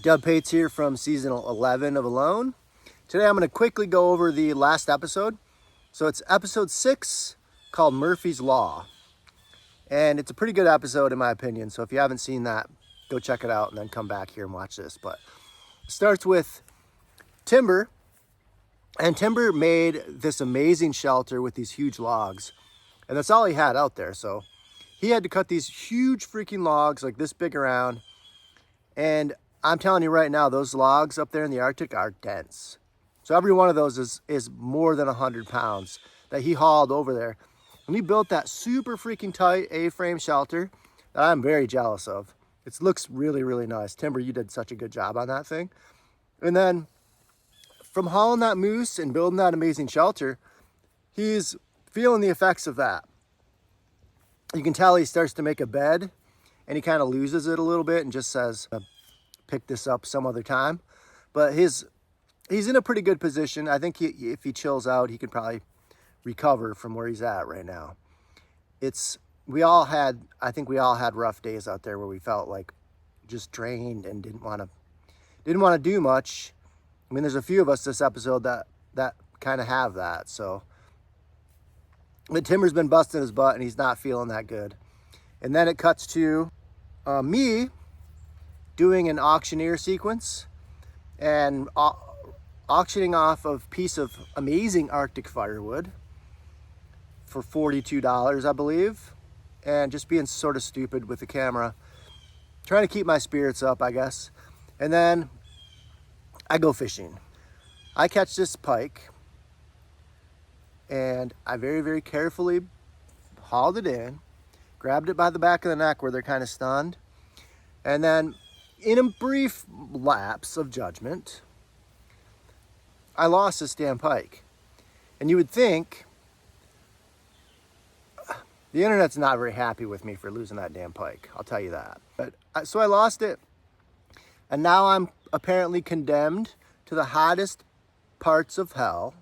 Paetz here from season 11 of Alone. Today I'm going to quickly go over the last episode. So it's episode 6 called Murphy's Law. And it's a pretty good episode in my opinion. So if you haven't seen that, go check it out and then come back here and watch this. But it starts with Timber. And Timber made this amazing shelter with these huge logs. And that's all he had out there. So he had to cut these huge freaking logs like this big around. And I'm telling you right now, those logs up there in the Arctic are dense. So every one of those is more than 100 pounds that he hauled over there. And he built that super freaking tight A-frame shelter that I'm very jealous of. It looks really, really nice. Timber, you did such a good job on that thing. And then from hauling that moose and building that amazing shelter, he's feeling the effects of that. You can tell he starts to make a bed and he kind of loses it a little bit and just says, pick this up some other time. But he's in a pretty good position. I think if he chills out, he could probably recover from where he's at right now. I think we all had rough days out there where we felt like just drained and didn't want to do much. I mean, there's a few of us this episode that kind of have that. So but Timber's been busting his butt and he's not feeling that good. And then it cuts to me doing an auctioneer sequence and auctioning off a piece of amazing Arctic firewood for $42, I believe, and just being sort of stupid with the camera, trying to keep my spirits up, I guess. And then I go fishing. I catch this pike and I very, very carefully hauled it in, grabbed it by the back of the neck where they're kind of stunned, and then in a brief lapse of judgment, I lost this damn pike. And you would think the internet's not very happy with me for losing that damn pike. I'll tell you that. So I lost it. And now I'm apparently condemned to the hottest parts of hell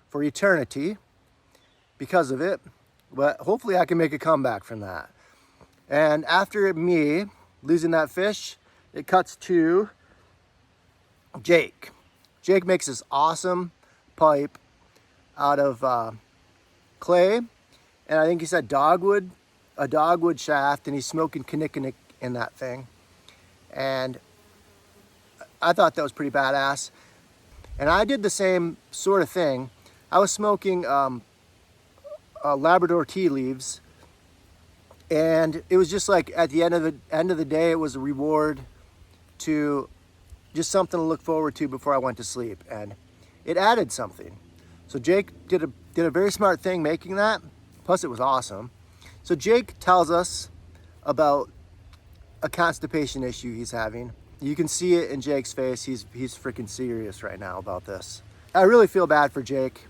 for eternity because of it. But hopefully I can make a comeback from that. And after me losing that fish, it cuts to Jake. Jake makes this awesome pipe out of clay, and I think he said a dogwood shaft, and he's smoking kinnikinnick in that thing. And I thought that was pretty badass. And I did the same sort of thing. I was smoking Labrador tea leaves, and it was just like at the end of the day, it was a reward to just something to look forward to before I went to sleep, and it added something. So Jake did a very smart thing making that, plus it was awesome. So Jake tells us about a constipation issue he's having. You can see it in Jake's face. He's freaking serious right now about this. I really feel bad for Jake,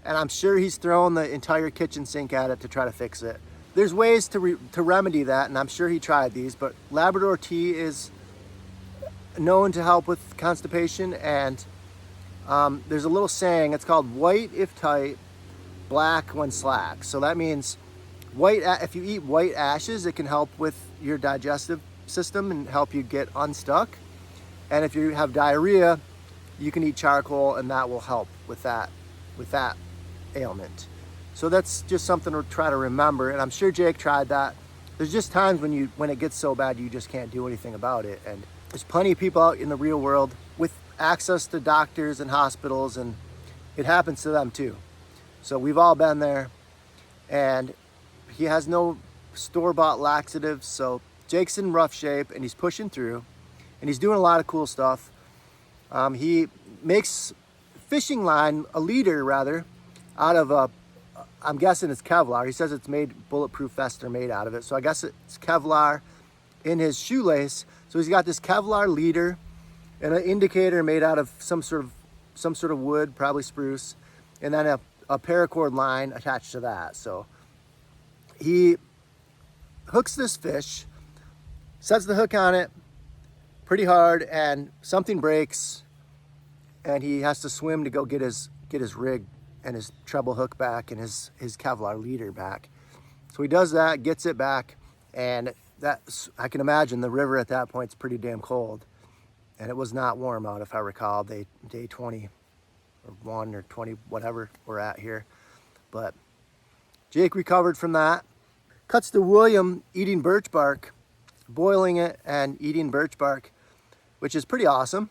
and I'm sure he's throwing the entire kitchen sink at it to try to fix it. There's ways to remedy that, and I'm sure he tried these, but Labrador tea is known to help with constipation, and there's a little saying, it's called white if tight, black when slack. So that means if you eat white ashes, it can help with your digestive system and help you get unstuck. And if you have diarrhea, you can eat charcoal and that will help with that ailment. So that's just something to try to remember, and I'm sure Jake tried that. There's just times when it gets so bad you just can't do anything about it, and there's plenty of people out in the real world with access to doctors and hospitals, and it happens to them too. So we've all been there, and he has no store-bought laxatives, so Jake's in rough shape, and he's pushing through, and he's doing a lot of cool stuff. He makes fishing line, a leader rather, out of I'm guessing it's Kevlar. He says it's made, bulletproof vests are made out of it, so I guess it's Kevlar in his shoelace. So he's got this Kevlar leader and an indicator made out of some sort of wood, probably spruce, and then a paracord line attached to that. So he hooks this fish, sets the hook on it pretty hard, and something breaks, and he has to swim to go get his rig and his treble hook back and his Kevlar leader back. So he does that, gets it back, and I can imagine the river at that point is pretty damn cold. And it was not warm out, if I recall, day 20 or 1 or 20, whatever we're at here. But Jake recovered from that. Cuts to William eating birch bark, boiling it and eating birch bark, which is pretty awesome.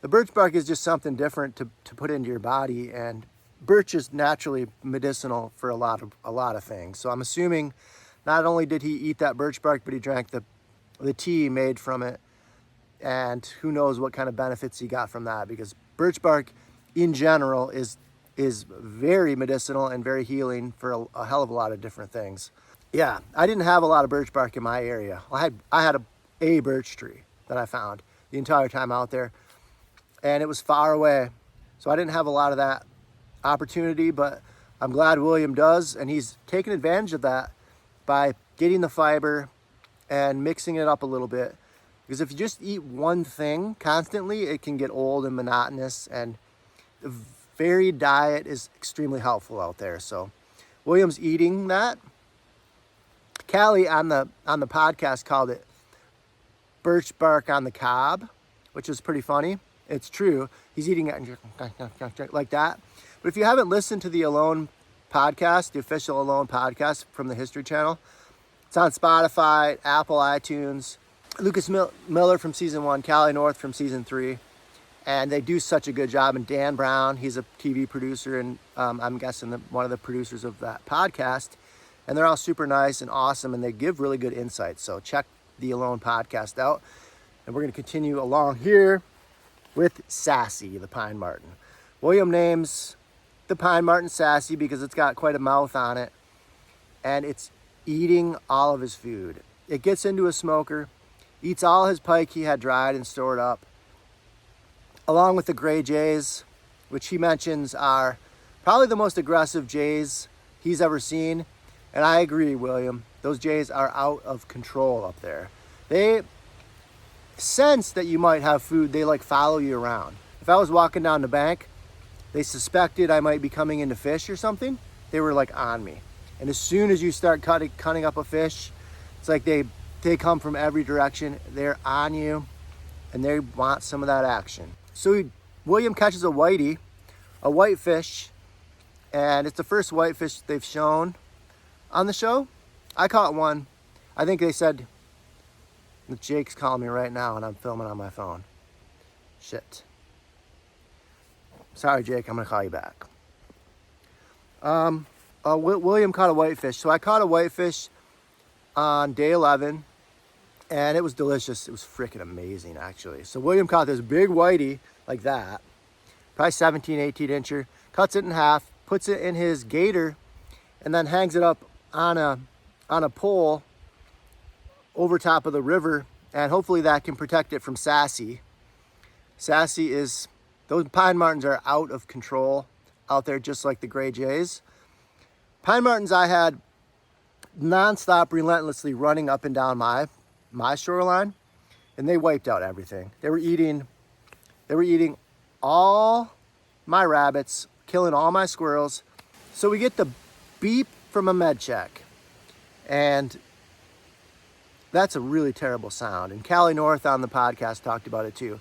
The birch bark is just something different to put into your body, and birch is naturally medicinal for a lot of things. So I'm assuming not only did he eat that birch bark, but he drank the tea made from it, and who knows what kind of benefits he got from that, because birch bark in general is very medicinal and very healing for a hell of a lot of different things. Yeah, I didn't have a lot of birch bark in my area. I had a birch tree that I found the entire time out there, and it was far away, so I didn't have a lot of that opportunity, but I'm glad William does, and he's taking advantage of that by getting the fiber and mixing it up a little bit. Because if you just eat one thing constantly, it can get old and monotonous, and a varied diet is extremely helpful out there. So William's eating that. Callie on the podcast called it birch bark on the cob, which is pretty funny. It's true. He's eating it like that. But if you haven't listened to the Alone podcast, the official Alone podcast from the History Channel, it's on Spotify, Apple, iTunes. Lucas Miller from season 1, Callie North from season 3, and they do such a good job. And Dan Brown, he's a TV producer, and I'm guessing one of the producers of that podcast. And they're all super nice and awesome, and they give really good insights. So check the Alone podcast out. And we're going to continue along here with Sassy, the pine marten. William names the pine marten Sassy because it's got quite a mouth on it, and it's eating all of his food. It gets into a smoker, eats all his pike he had dried and stored up, along with the gray jays, which he mentions are probably the most aggressive jays he's ever seen. And I agree, William. Those jays are out of control up there. They sense that you might have food. They like follow you around. If I was walking down the bank, they suspected I might be coming into fish or something, they were like on me. And as soon as you start cutting up a fish, it's like they come from every direction. They're on you, and they want some of that action. So William catches a whitefish, and it's the first whitefish they've shown on the show. I caught one. I think they said, Jake's calling me right now, and I'm filming on my phone. Shit. Sorry, Jake, I'm gonna call you back. William caught a whitefish. So I caught a whitefish on day 11, and it was delicious. It was freaking amazing, actually. So William caught this big whitey like that, probably 17, 18 incher, cuts it in half, puts it in his gator, and then hangs it up on a pole over top of the river, and hopefully that can protect it from Sassy. Those pine martens are out of control out there, just like the gray jays. Pine martens I had nonstop, relentlessly running up and down my shoreline, and they wiped out everything. They were eating all my rabbits, killing all my squirrels. So we get the beep from a med check, and that's a really terrible sound. And Callie North on the podcast talked about it too.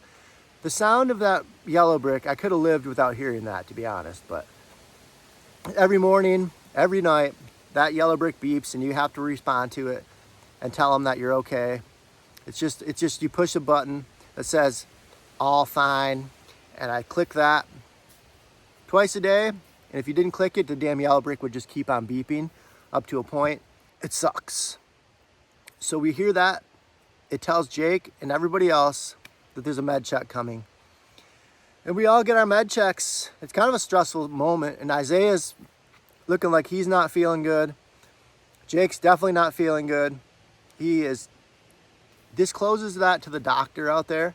The sound of that yellow brick, I could have lived without hearing that, to be honest, but every morning, every night, that yellow brick beeps, and you have to respond to it and tell them that you're okay. It's just you push a button that says all fine, and I click that twice a day, and if you didn't click it, the damn yellow brick would just keep on beeping up to a point. It sucks. So we hear that. It tells Jake and everybody else that there's a med check coming. And we all get our med checks. It's kind of a stressful moment, and Isaiah's looking like he's not feeling good. Jake's definitely not feeling good. He discloses that to the doctor out there,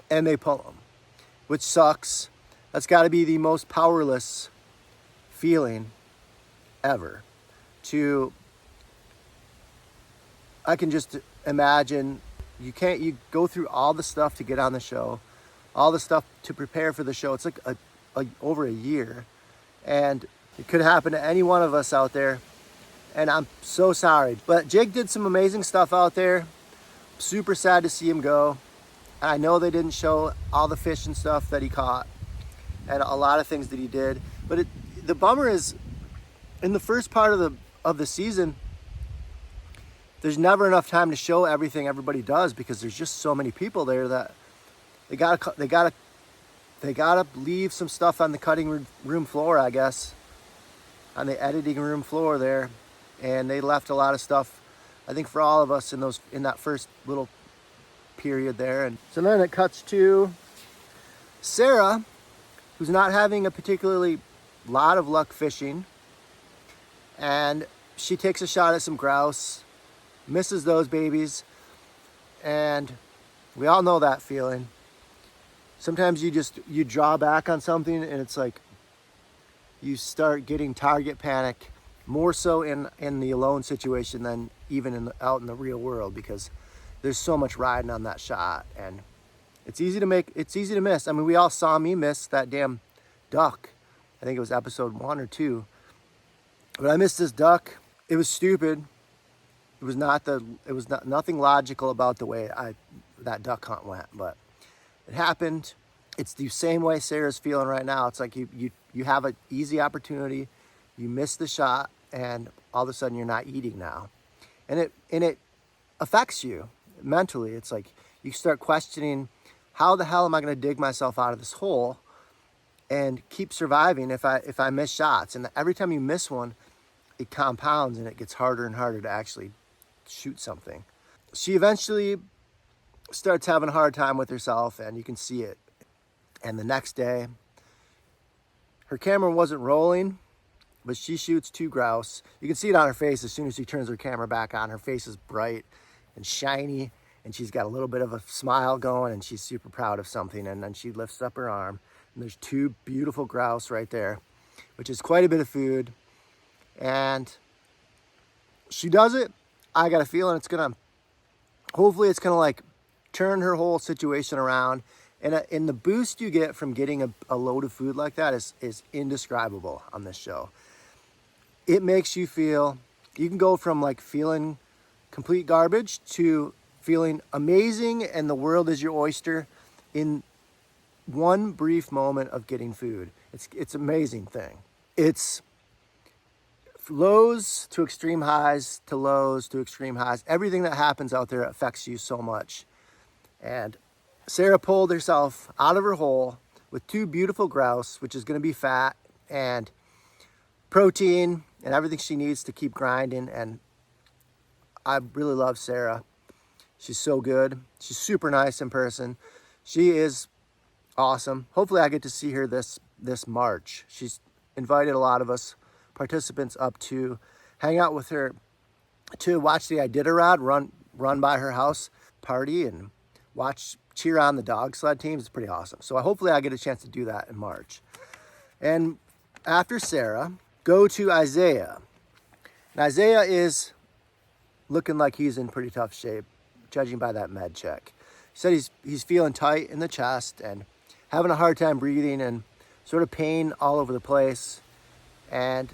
and they pull him, which sucks. That's got to be the most powerless feeling ever. I can just imagine you go through all the stuff to get on the show, all the stuff to prepare for the show. It's like over a year, and it could happen to any one of us out there, and I'm so sorry. But Jake did some amazing stuff out there. Super sad to see him go. And I know they didn't show all the fish and stuff that he caught and a lot of things that he did. But the bummer is, in the first part of the season, there's never enough time to show everything everybody does because there's just so many people there that they gotta leave some stuff on the cutting room floor, I guess, on the editing room floor there, and they left a lot of stuff, I think, for all of us in that first little period there. And so then it cuts to Sarah, who's not having a particularly lot of luck fishing, and she takes a shot at some grouse, misses those babies, and we all know that feeling. Sometimes you draw back on something and it's like you start getting target panic, more so in the alone situation than even out in the real world, because there's so much riding on that shot and it's easy to miss. I mean, we all saw me miss that damn duck. I think it was episode 1 or 2. But I missed this duck. It was stupid. It was nothing logical about the way that duck hunt went, but it happened. It's the same way Sarah's feeling right now. It's like you have an easy opportunity, you miss the shot, and all of a sudden you're not eating now. And it affects you mentally. It's like you start questioning, how the hell am I going to dig myself out of this hole and keep surviving if I miss shots? And every time you miss one, it compounds and it gets harder and harder to actually shoot something. She eventually starts having a hard time with herself, and you can see it. And the next day, her camera wasn't rolling, but she shoots 2 grouse. You can see it on her face as soon as she turns her camera back on. Her face is bright and shiny, and she's got a little bit of a smile going, and she's super proud of something. And then she lifts up her arm, and there's 2 beautiful grouse right there, which is quite a bit of food. And she does it. I got a feeling hopefully it's gonna like turn her whole situation around. And the boost you get from getting a load of food like that is indescribable on this show. It makes you feel, you can go from like feeling complete garbage to feeling amazing and the world is your oyster in one brief moment of getting food. It's an amazing thing. It's lows to extreme highs to lows to extreme highs. Everything that happens out there affects you so much. And Sarah pulled herself out of her hole with 2 beautiful grouse, which is going to be fat and protein and everything she needs to keep grinding. And I really love Sarah. She's so good. She's super nice in person. She is awesome. Hopefully I get to see her this March. She's invited a lot of us participants up to hang out with her, to watch the Iditarod run by her house, party, and cheer on the dog sled teams. It's pretty awesome. So hopefully I get a chance to do that in March. And after Sarah, go to Isaiah. And Isaiah is looking like he's in pretty tough shape, judging by that med check. He said he's feeling tight in the chest and having a hard time breathing and sort of pain all over the place. And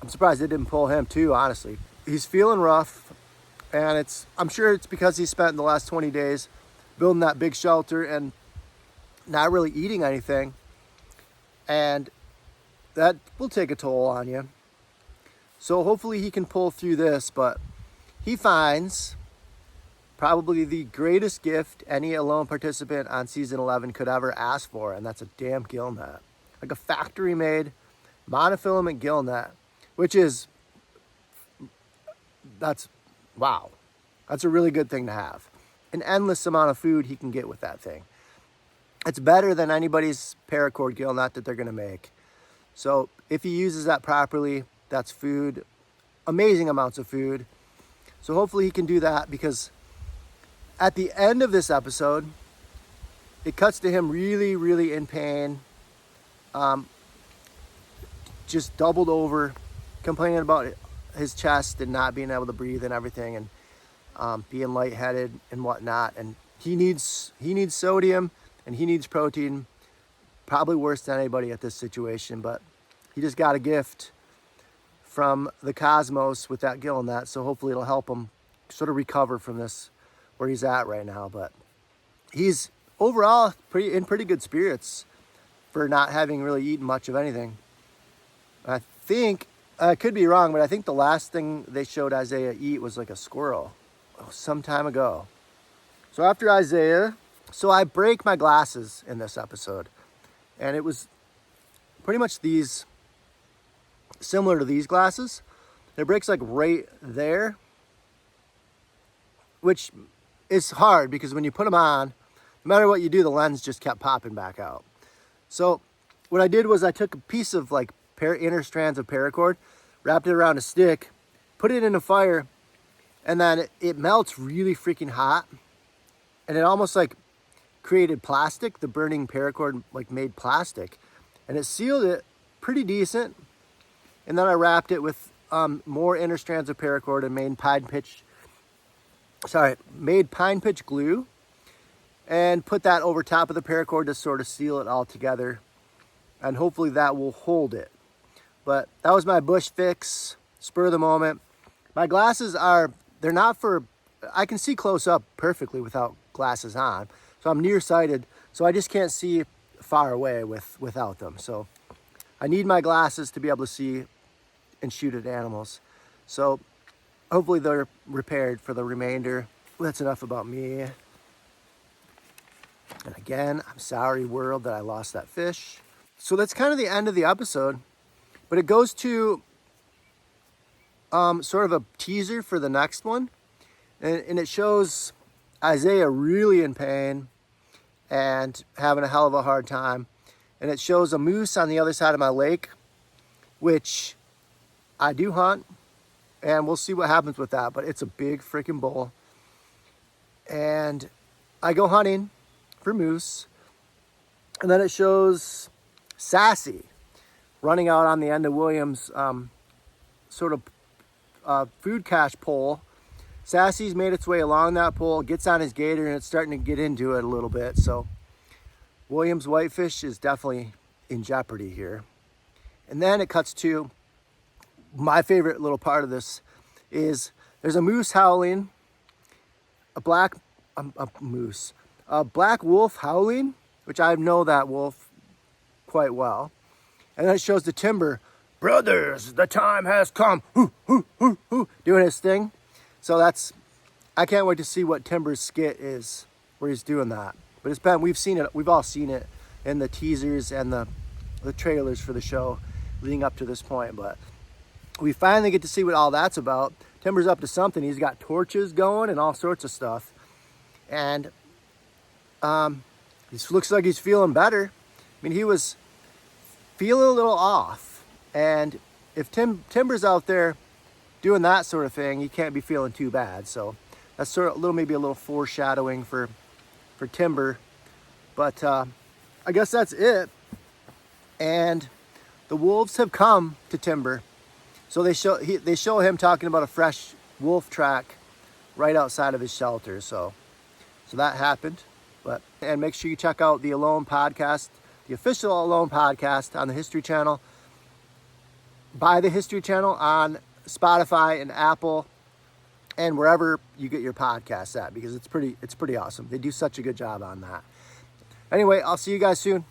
I'm surprised they didn't pull him too, honestly. He's feeling rough, and I'm sure it's because he spent the last 20 days building that big shelter and not really eating anything. And that will take a toll on you. So hopefully he can pull through this, but he finds probably the greatest gift any alone participant on season 11 could ever ask for, and that's a damn gill net. Like a factory-made monofilament gill net, which wow. That's a really good thing to have. An endless amount of food he can get with that thing. It's better than anybody's paracord gill net that they're gonna make. So if he uses that properly, that's food, amazing amounts of food. So hopefully he can do that, because at the end of this episode, it cuts to him really, really in pain, just doubled over, complaining about his chest and not being able to breathe and everything, and being lightheaded and whatnot. And he needs sodium and he needs protein, probably worse than anybody at this situation, but he just got a gift from the cosmos with that gill net, so hopefully it'll help him sort of recover from this, where he's at right now. But he's overall in pretty good spirits for not having really eaten much of anything. I think, I could be wrong, but I think the last thing they showed Isaiah eat was like a squirrel some time ago. So after Isaiah, so I break my glasses in this episode, and it was pretty much these, similar to these glasses. It breaks like right there, which is hard because when you put them on, no matter what you do, the lens just kept popping back out. So what I did was I took a piece of like inner strands of paracord, wrapped it around a stick, put it in a fire, and then it melts really freaking hot. And it almost like created plastic. The burning paracord like made plastic, and it sealed it pretty decent. And then I wrapped it with more inner strands of paracord and made pine pitch glue, and put that over top of the paracord to sort of seal it all together. And hopefully that will hold it. But that was my bush fix, spur of the moment. My glasses they're not for, I can see close up perfectly without glasses on. So I'm nearsighted, so I just can't see far away without them. So I need my glasses to be able to see and shoot at animals. So hopefully they're repaired for the remainder. That's enough about me. And again, I'm sorry, world, that I lost that fish. So that's kind of the end of the episode, but it goes to sort of a teaser for the next one. And it shows Isaiah really in pain and having a hell of a hard time. And it shows a moose on the other side of my lake, which I do hunt, and we'll see what happens with that. But it's a big freaking bull. And I go hunting for moose. And then it shows Sassy running out on the end of William's sort of food cache pole. Sassy's made its way along that pole, gets on his gator, and it's starting to get into it a little bit. So William's whitefish is definitely in jeopardy here. And then it cuts to my favorite little part of this is there's a moose howling, a black wolf howling, which I know that wolf quite well. And then it shows the timber, brothers, the time has come, hoo, hoo, hoo, hoo, doing his thing. So I can't wait to see what Timber's skit is, where he's doing that. But we've all seen it in the teasers and the trailers for the show leading up to this point. But we finally get to see what all that's about. Timber's up to something. He's got torches going and all sorts of stuff. And he looks like he's feeling better. I mean, he was feeling a little off. And if Timber's out there doing that sort of thing, he can't be feeling too bad. So that's maybe a little foreshadowing for Timber. But I guess that's it. And the wolves have come to Timber. So they show him talking about a fresh wolf track right outside of his shelter. So that happened. And make sure you check out the Alone podcast, the official Alone podcast on the History Channel, by the History Channel on Spotify and Apple and wherever you get your podcasts at, because it's pretty awesome. They do such a good job on that. Anyway, I'll see you guys soon.